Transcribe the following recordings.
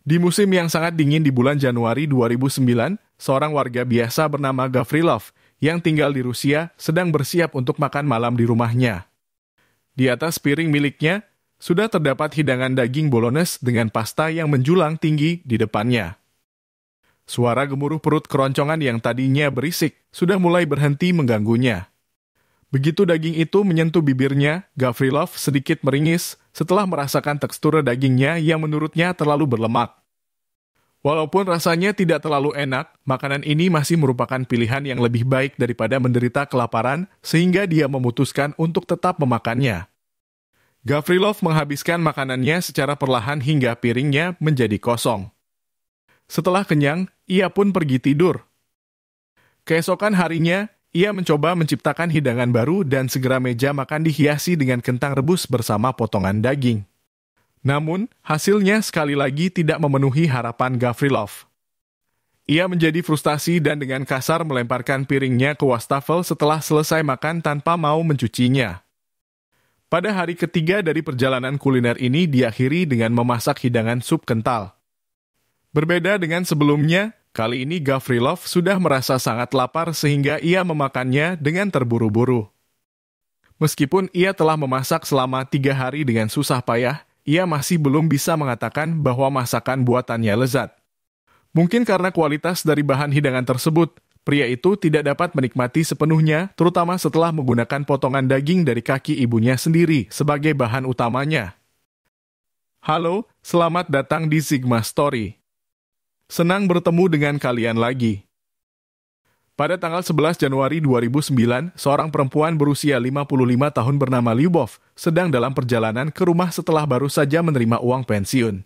Di musim yang sangat dingin di bulan Januari 2009, seorang warga biasa bernama Gavrilov yang tinggal di Rusia sedang bersiap untuk makan malam di rumahnya. Di atas piring miliknya, sudah terdapat hidangan daging bolognese dengan pasta yang menjulang tinggi di depannya. Suara gemuruh perut keroncongan yang tadinya berisik sudah mulai berhenti mengganggunya. Begitu daging itu menyentuh bibirnya, Gavrilov sedikit meringis setelah merasakan tekstur dagingnya yang menurutnya terlalu berlemak. Walaupun rasanya tidak terlalu enak, makanan ini masih merupakan pilihan yang lebih baik daripada menderita kelaparan, sehingga dia memutuskan untuk tetap memakannya. Gavrilov menghabiskan makanannya secara perlahan hingga piringnya menjadi kosong. Setelah kenyang, ia pun pergi tidur. Keesokan harinya, ia mencoba menciptakan hidangan baru dan segera meja makan dihiasi dengan kentang rebus bersama potongan daging. Namun, hasilnya sekali lagi tidak memenuhi harapan Gavrilov. Ia menjadi frustasi dan dengan kasar melemparkan piringnya ke wastafel setelah selesai makan tanpa mau mencucinya. Pada hari ketiga dari perjalanan kuliner ini diakhiri dengan memasak hidangan sup kental. Berbeda dengan sebelumnya, kali ini Gavrilov sudah merasa sangat lapar sehingga ia memakannya dengan terburu-buru. Meskipun ia telah memasak selama 3 hari dengan susah payah, ia masih belum bisa mengatakan bahwa masakan buatannya lezat. Mungkin karena kualitas dari bahan hidangan tersebut, pria itu tidak dapat menikmati sepenuhnya, terutama setelah menggunakan potongan daging dari kaki ibunya sendiri sebagai bahan utamanya. Halo, selamat datang di Sigma Story. Senang bertemu dengan kalian lagi. Pada tanggal 11 Januari 2009, seorang perempuan berusia 55 tahun bernama Lyubov sedang dalam perjalanan ke rumah setelah baru saja menerima uang pensiun.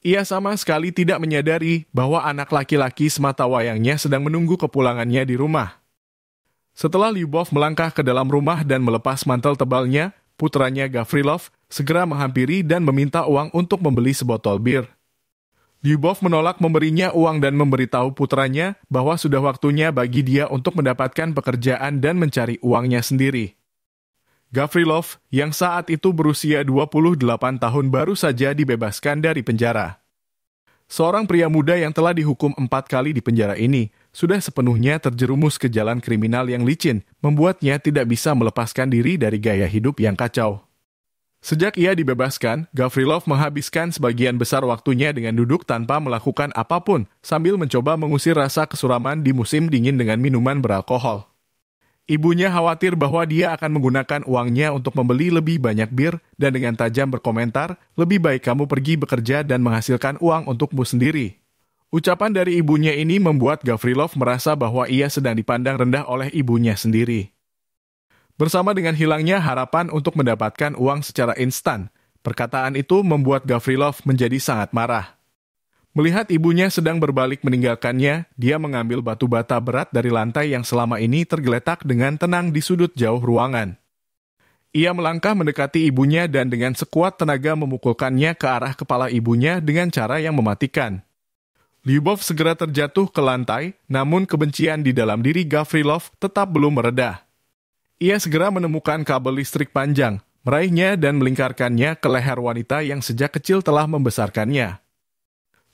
Ia sama sekali tidak menyadari bahwa anak laki-laki sematawayangnya sedang menunggu kepulangannya di rumah. Setelah Lyubov melangkah ke dalam rumah dan melepas mantel tebalnya, putranya Gavrilov segera menghampiri dan meminta uang untuk membeli sebotol bir. Lyubov menolak memberinya uang dan memberitahu putranya bahwa sudah waktunya bagi dia untuk mendapatkan pekerjaan dan mencari uangnya sendiri. Gavrilov, yang saat itu berusia 28 tahun baru saja dibebaskan dari penjara. Seorang pria muda yang telah dihukum 4 kali di penjara ini sudah sepenuhnya terjerumus ke jalan kriminal yang licin, membuatnya tidak bisa melepaskan diri dari gaya hidup yang kacau. Sejak ia dibebaskan, Gavrilov menghabiskan sebagian besar waktunya dengan duduk tanpa melakukan apapun, sambil mencoba mengusir rasa kesuraman di musim dingin dengan minuman beralkohol. Ibunya khawatir bahwa dia akan menggunakan uangnya untuk membeli lebih banyak bir, dan dengan tajam berkomentar, lebih baik kamu pergi bekerja dan menghasilkan uang untukmu sendiri. Ucapan dari ibunya ini membuat Gavrilov merasa bahwa ia sedang dipandang rendah oleh ibunya sendiri. Bersama dengan hilangnya harapan untuk mendapatkan uang secara instan, perkataan itu membuat Gavrilov menjadi sangat marah. Melihat ibunya sedang berbalik meninggalkannya, dia mengambil batu bata berat dari lantai yang selama ini tergeletak dengan tenang di sudut jauh ruangan. Ia melangkah mendekati ibunya dan dengan sekuat tenaga memukulkannya ke arah kepala ibunya dengan cara yang mematikan. Lyubov segera terjatuh ke lantai, namun kebencian di dalam diri Gavrilov tetap belum mereda. Ia segera menemukan kabel listrik panjang, meraihnya dan melingkarkannya ke leher wanita yang sejak kecil telah membesarkannya.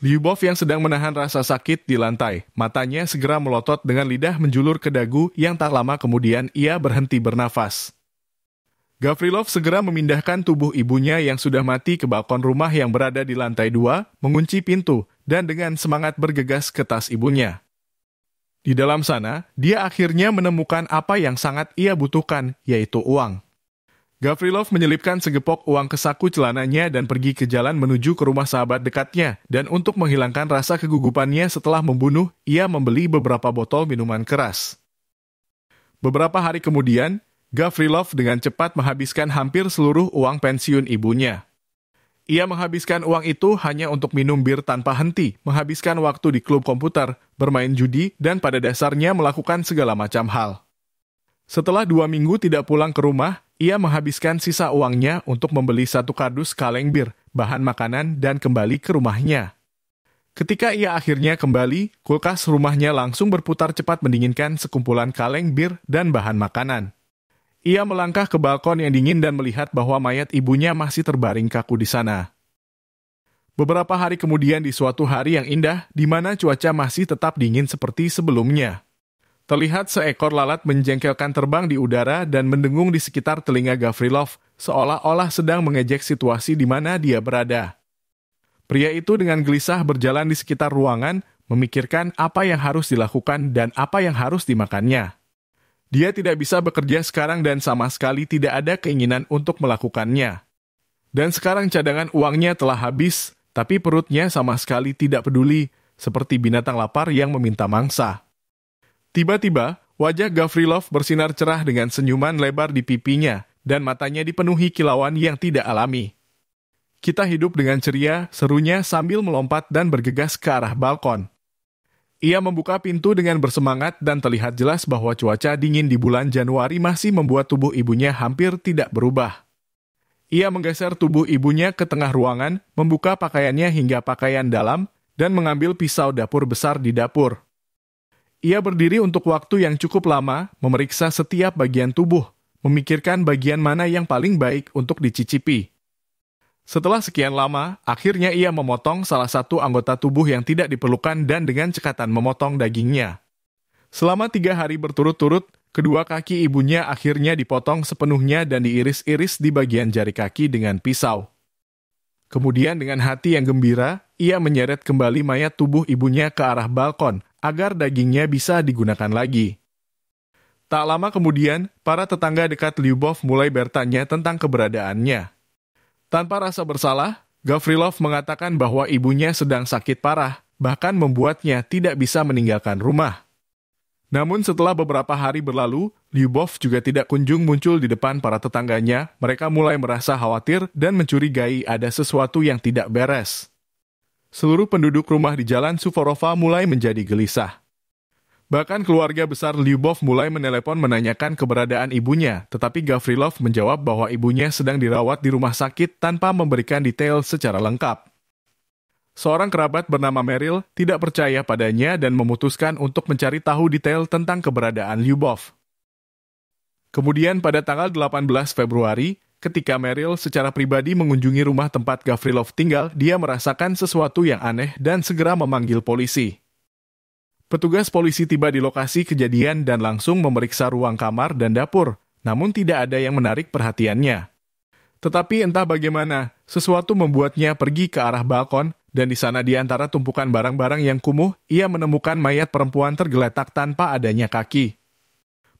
Lyubov yang sedang menahan rasa sakit di lantai, matanya segera melotot dengan lidah menjulur ke dagu yang tak lama kemudian ia berhenti bernafas. Gavrilov segera memindahkan tubuh ibunya yang sudah mati ke balkon rumah yang berada di lantai 2, mengunci pintu, dan dengan semangat bergegas ke tas ibunya. Di dalam sana, dia akhirnya menemukan apa yang sangat ia butuhkan, yaitu uang. Gavrilov menyelipkan segepok uang ke saku celananya dan pergi ke jalan menuju ke rumah sahabat dekatnya, dan untuk menghilangkan rasa kegugupannya setelah membunuh, ia membeli beberapa botol minuman keras. Beberapa hari kemudian, Gavrilov dengan cepat menghabiskan hampir seluruh uang pensiun ibunya. Ia menghabiskan uang itu hanya untuk minum bir tanpa henti, menghabiskan waktu di klub komputer, bermain judi, dan pada dasarnya melakukan segala macam hal. Setelah 2 minggu tidak pulang ke rumah, ia menghabiskan sisa uangnya untuk membeli 1 kardus kaleng bir, bahan makanan, dan kembali ke rumahnya. Ketika ia akhirnya kembali, kulkas rumahnya langsung berputar cepat mendinginkan sekumpulan kaleng bir dan bahan makanan. Ia melangkah ke balkon yang dingin dan melihat bahwa mayat ibunya masih terbaring kaku di sana. Beberapa hari kemudian di suatu hari yang indah, di mana cuaca masih tetap dingin seperti sebelumnya. Terlihat seekor lalat menjengkelkan terbang di udara dan mendengung di sekitar telinga Gavrilov, seolah-olah sedang mengejek situasi di mana dia berada. Pria itu dengan gelisah berjalan di sekitar ruangan, memikirkan apa yang harus dilakukan dan apa yang harus dimakannya. Dia tidak bisa bekerja sekarang dan sama sekali tidak ada keinginan untuk melakukannya. Dan sekarang cadangan uangnya telah habis, tapi perutnya sama sekali tidak peduli, seperti binatang lapar yang meminta mangsa. Tiba-tiba, wajah Gavrilov bersinar cerah dengan senyuman lebar di pipinya, dan matanya dipenuhi kilauan yang tidak alami. Kita hidup dengan ceria, serunya sambil melompat dan bergegas ke arah balkon. Ia membuka pintu dengan bersemangat dan terlihat jelas bahwa cuaca dingin di bulan Januari masih membuat tubuh ibunya hampir tidak berubah. Ia menggeser tubuh ibunya ke tengah ruangan, membuka pakaiannya hingga pakaian dalam, dan mengambil pisau dapur besar di dapur. Ia berdiri untuk waktu yang cukup lama, memeriksa setiap bagian tubuh, memikirkan bagian mana yang paling baik untuk dicicipi. Setelah sekian lama, akhirnya ia memotong salah satu anggota tubuh yang tidak diperlukan dan dengan cekatan memotong dagingnya. Selama 3 hari berturut-turut, kedua kaki ibunya akhirnya dipotong sepenuhnya dan diiris-iris di bagian jari kaki dengan pisau. Kemudian dengan hati yang gembira, ia menyeret kembali mayat tubuh ibunya ke arah balkon, agar dagingnya bisa digunakan lagi. Tak lama kemudian, para tetangga dekat Lyubov mulai bertanya tentang keberadaannya. Tanpa rasa bersalah, Gavrilov mengatakan bahwa ibunya sedang sakit parah, bahkan membuatnya tidak bisa meninggalkan rumah. Namun setelah beberapa hari berlalu, Lyubov juga tidak kunjung muncul di depan para tetangganya. Mereka mulai merasa khawatir dan mencurigai ada sesuatu yang tidak beres. Seluruh penduduk rumah di Jalan Suvorova mulai menjadi gelisah. Bahkan keluarga besar Lyubov mulai menelepon menanyakan keberadaan ibunya, tetapi Gavrilov menjawab bahwa ibunya sedang dirawat di rumah sakit tanpa memberikan detail secara lengkap. Seorang kerabat bernama Meryl tidak percaya padanya dan memutuskan untuk mencari tahu detail tentang keberadaan Lyubov. Kemudian pada tanggal 18 Februari, ketika Meryl secara pribadi mengunjungi rumah tempat Gavrilov tinggal, dia merasakan sesuatu yang aneh dan segera memanggil polisi. Petugas polisi tiba di lokasi kejadian dan langsung memeriksa ruang kamar dan dapur, namun tidak ada yang menarik perhatiannya. Tetapi entah bagaimana, sesuatu membuatnya pergi ke arah balkon, dan di sana di antara tumpukan barang-barang yang kumuh, ia menemukan mayat perempuan tergeletak tanpa adanya kaki.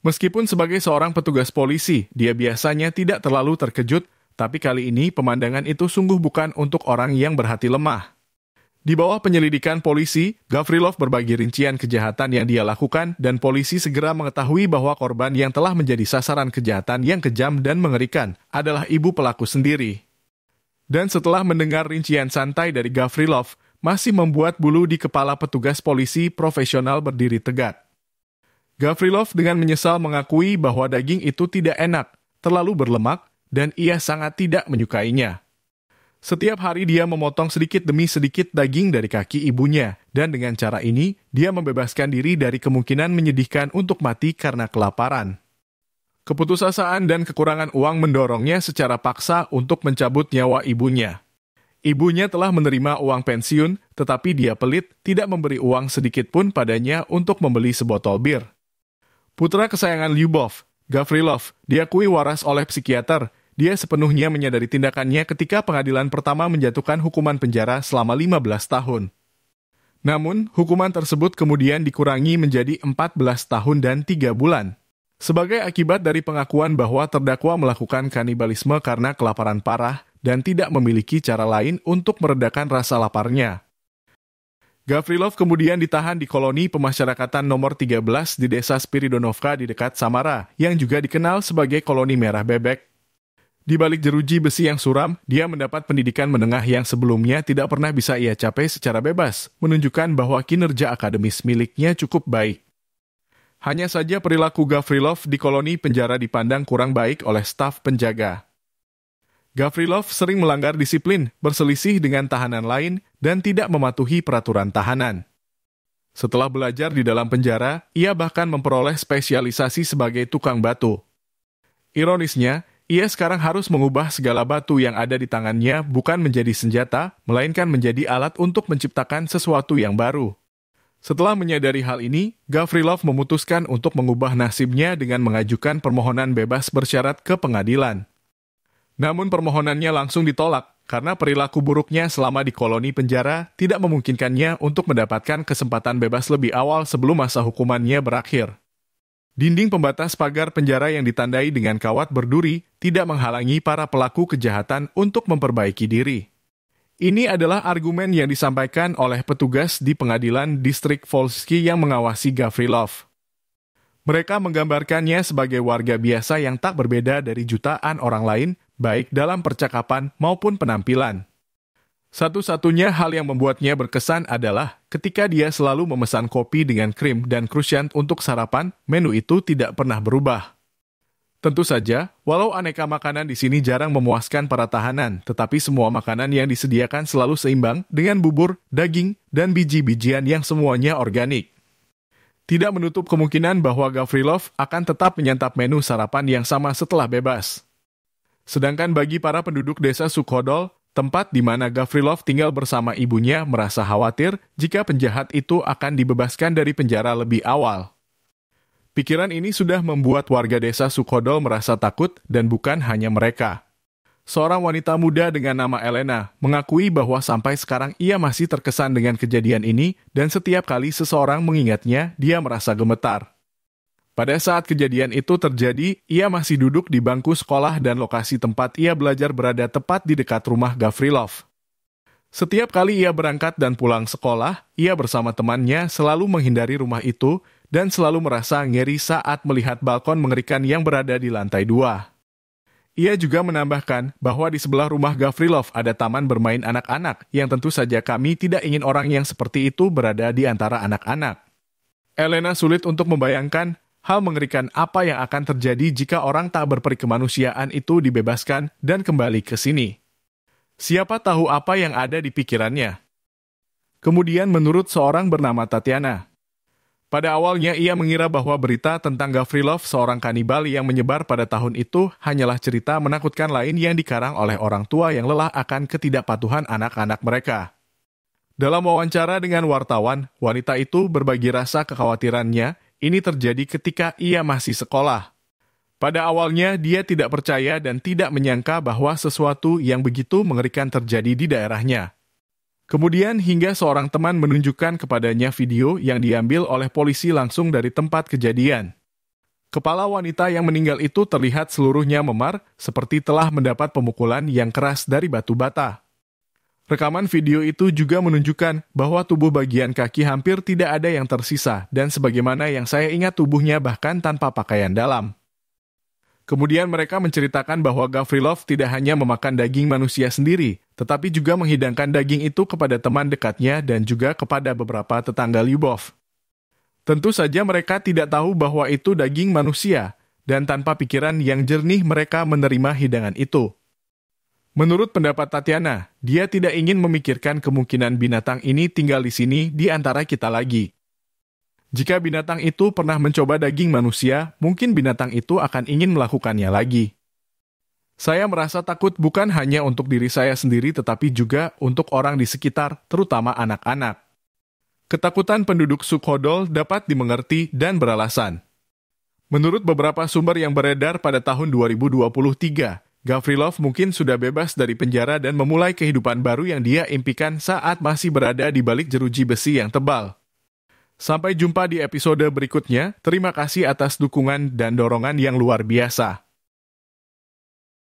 Meskipun sebagai seorang petugas polisi, dia biasanya tidak terlalu terkejut, tapi kali ini pemandangan itu sungguh bukan untuk orang yang berhati lemah. Di bawah penyelidikan polisi, Gavrilov berbagi rincian kejahatan yang dia lakukan dan polisi segera mengetahui bahwa korban yang telah menjadi sasaran kejahatan yang kejam dan mengerikan adalah ibu pelaku sendiri. Dan setelah mendengar rincian santai dari Gavrilov, masih membuat bulu di kepala petugas polisi profesional berdiri tegak. Gavrilov dengan menyesal mengakui bahwa daging itu tidak enak, terlalu berlemak, dan ia sangat tidak menyukainya. Setiap hari dia memotong sedikit demi sedikit daging dari kaki ibunya, dan dengan cara ini, dia membebaskan diri dari kemungkinan menyedihkan untuk mati karena kelaparan. Keputusasaan dan kekurangan uang mendorongnya secara paksa untuk mencabut nyawa ibunya. Ibunya telah menerima uang pensiun, tetapi dia pelit, tidak memberi uang sedikit pun padanya untuk membeli sebotol bir. Putra kesayangan Lyubov, Gavrilov, diakui waras oleh psikiater. Dia sepenuhnya menyadari tindakannya ketika pengadilan pertama menjatuhkan hukuman penjara selama 15 tahun. Namun, hukuman tersebut kemudian dikurangi menjadi 14 tahun dan 3 bulan. Sebagai akibat dari pengakuan bahwa terdakwa melakukan kanibalisme karena kelaparan parah dan tidak memiliki cara lain untuk meredakan rasa laparnya. Gavrilov kemudian ditahan di koloni pemasyarakatan nomor 13 di desa Spiridonovka di dekat Samara, yang juga dikenal sebagai koloni merah bebek. Di balik jeruji besi yang suram, dia mendapat pendidikan menengah yang sebelumnya tidak pernah bisa ia capai secara bebas, menunjukkan bahwa kinerja akademis miliknya cukup baik. Hanya saja perilaku Gavrilov di koloni penjara dipandang kurang baik oleh staf penjaga. Gavrilov sering melanggar disiplin, berselisih dengan tahanan lain, dan tidak mematuhi peraturan tahanan. Setelah belajar di dalam penjara, ia bahkan memperoleh spesialisasi sebagai tukang batu. Ironisnya, Ia sekarang harus mengubah segala batu yang ada di tangannya bukan menjadi senjata, melainkan menjadi alat untuk menciptakan sesuatu yang baru. Setelah menyadari hal ini, Gavrilov memutuskan untuk mengubah nasibnya dengan mengajukan permohonan bebas bersyarat ke pengadilan. Namun permohonannya langsung ditolak, karena perilaku buruknya selama di koloni penjara tidak memungkinkannya untuk mendapatkan kesempatan bebas lebih awal sebelum masa hukumannya berakhir. Dinding pembatas pagar penjara yang ditandai dengan kawat berduri tidak menghalangi para pelaku kejahatan untuk memperbaiki diri. Ini adalah argumen yang disampaikan oleh petugas di pengadilan distrik Volsky yang mengawasi Gavrilov. Mereka menggambarkannya sebagai warga biasa yang tak berbeda dari jutaan orang lain, baik dalam percakapan maupun penampilan. Satu-satunya hal yang membuatnya berkesan adalah ketika dia selalu memesan kopi dengan krim dan croissant untuk sarapan, menu itu tidak pernah berubah. Tentu saja, walau aneka makanan di sini jarang memuaskan para tahanan, tetapi semua makanan yang disediakan selalu seimbang dengan bubur, daging, dan biji-bijian yang semuanya organik. Tidak menutup kemungkinan bahwa Gavrilov akan tetap menyantap menu sarapan yang sama setelah bebas. Sedangkan bagi para penduduk desa Sukhodol, tempat di mana Gavrilov tinggal bersama ibunya merasa khawatir jika penjahat itu akan dibebaskan dari penjara lebih awal. Pikiran ini sudah membuat warga desa Sukhodol merasa takut dan bukan hanya mereka. Seorang wanita muda dengan nama Elena mengakui bahwa sampai sekarang ia masih terkesan dengan kejadian ini dan setiap kali seseorang mengingatnya, dia merasa gemetar. Pada saat kejadian itu terjadi, ia masih duduk di bangku sekolah dan lokasi tempat ia belajar berada tepat di dekat rumah Gavrilov. Setiap kali ia berangkat dan pulang sekolah, ia bersama temannya selalu menghindari rumah itu dan selalu merasa ngeri saat melihat balkon mengerikan yang berada di lantai 2. Ia juga menambahkan bahwa di sebelah rumah Gavrilov ada taman bermain anak-anak yang tentu saja kami tidak ingin orang yang seperti itu berada di antara anak-anak. Elena sulit untuk membayangkan hal mengerikan apa yang akan terjadi jika orang tak berperi kemanusiaan itu dibebaskan dan kembali ke sini. Siapa tahu apa yang ada di pikirannya. Kemudian menurut seorang bernama Tatiana, pada awalnya ia mengira bahwa berita tentang Gavrilov, seorang kanibal yang menyebar pada tahun itu, hanyalah cerita menakutkan lain yang dikarang oleh orang tua yang lelah akan ketidakpatuhan anak-anak mereka. Dalam wawancara dengan wartawan, wanita itu berbagi rasa kekhawatirannya. Ini terjadi ketika ia masih sekolah. Pada awalnya, dia tidak percaya dan tidak menyangka bahwa sesuatu yang begitu mengerikan terjadi di daerahnya. Kemudian hingga seorang teman menunjukkan kepadanya video yang diambil oleh polisi langsung dari tempat kejadian. Kepala wanita yang meninggal itu terlihat seluruhnya memar, seperti telah mendapat pemukulan yang keras dari batu bata. Rekaman video itu juga menunjukkan bahwa tubuh bagian kaki hampir tidak ada yang tersisa, dan sebagaimana yang saya ingat tubuhnya bahkan tanpa pakaian dalam. Kemudian mereka menceritakan bahwa Gavrilov tidak hanya memakan daging manusia sendiri, tetapi juga menghidangkan daging itu kepada teman dekatnya dan juga kepada beberapa tetangga Lyubov. Tentu saja mereka tidak tahu bahwa itu daging manusia, dan tanpa pikiran yang jernih mereka menerima hidangan itu. Menurut pendapat Tatiana, dia tidak ingin memikirkan kemungkinan binatang ini tinggal di sini di antara kita lagi. Jika binatang itu pernah mencoba daging manusia, mungkin binatang itu akan ingin melakukannya lagi. Saya merasa takut bukan hanya untuk diri saya sendiri tetapi juga untuk orang di sekitar, terutama anak-anak. Ketakutan penduduk Sukhodol dapat dimengerti dan beralasan. Menurut beberapa sumber yang beredar pada tahun 2023, Gavrilov mungkin sudah bebas dari penjara dan memulai kehidupan baru yang dia impikan saat masih berada di balik jeruji besi yang tebal. Sampai jumpa di episode berikutnya. Terima kasih atas dukungan dan dorongan yang luar biasa.